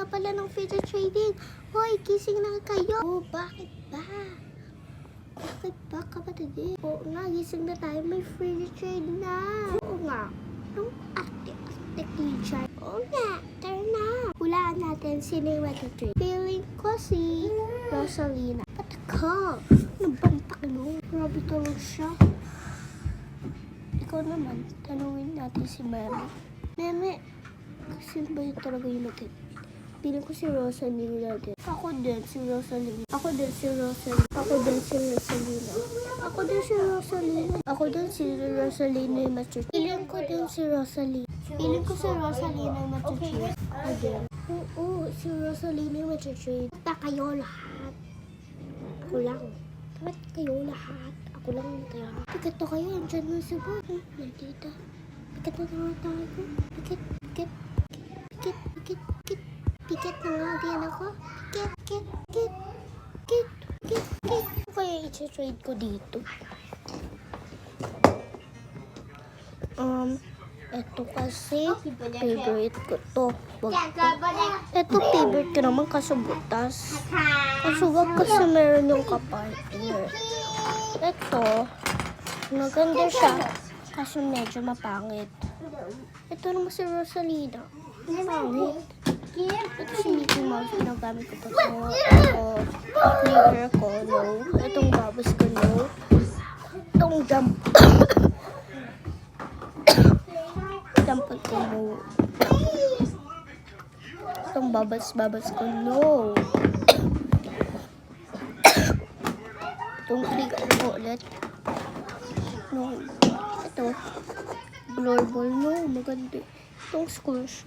na pala ng future trading. Hoy, gising na kayo. Oh, bakit ba? Bakit ba, kapatid? Oo nga, gising na tayo. May free trade na. Oo nga. Nung ate teacher. Oo nga, tara na. Hulaan natin sino yung trade. Feeling ko si Rosalina. Ba't ka? Ano bang pakilo? Grabe tulog siya. Ikaw naman, tanungin natin si Meme. Meme, sino ba yung talaga yung nag-tip? Piling ko si Rosalina din. Ako din si Rosalina. Ako din si Rosalina. Ako din si Rosalina. Ako din si Rosalina. Ako din si Rosalina yung match. Piling ko din si Rosalina. Piling ko si Rosalina yung match. Ako din. Oo, si Rosalina yung match. Basta kayo lahat. Ako lang. Ba't kayo lahat? Ako lang tayo. Pikat to kayo. Andiyan mo si Bob. Nandito. Pikat na nga tayo. Pikat. Pikit na nga din ako. Pikit. Kaya i-trade ko dito. Ito kasi favorite ko to. Wag to. Ito favorite ko naman kaso butas. Kaso wag kasi meron yung kapartner. Ito, maganda siya. Kaso medyo mapangit. Ito naman si Rosalina. Mapangit. Ito si Mickey Mouse. Pinagamit ko pa ito. Clearer ko, no. Itong babas ko, no. Itong jump. Jump ko, no. Itong babas ko, no. Itong trigger ko ulit. No. Ito. Global, no. Maganda. Itong squash.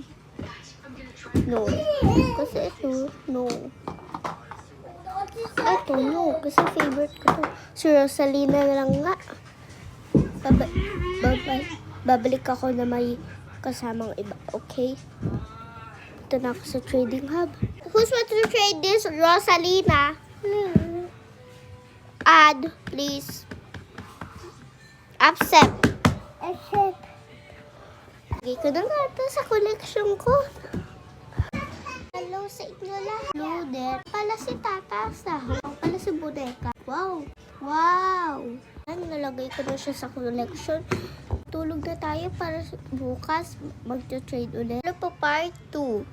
No. Kasi ito, no. Ito, no. Kasi favorite ko to. Si Rosalina lang nga. Babalik ako na may kasamang iba. Okay? Ito na ako sa trading hub. Who's want to trade this? Rosalina. Add, please. Accept. Lagay ko na nga ito sa collection ko. Hello sa inyo lahat. Loaded. Pala si Tata sa pala si Bodeka. Wow. Nalagay ko na siya sa collection. Tulog na tayo para bukas mag-trade ulit. Ano pa part 2?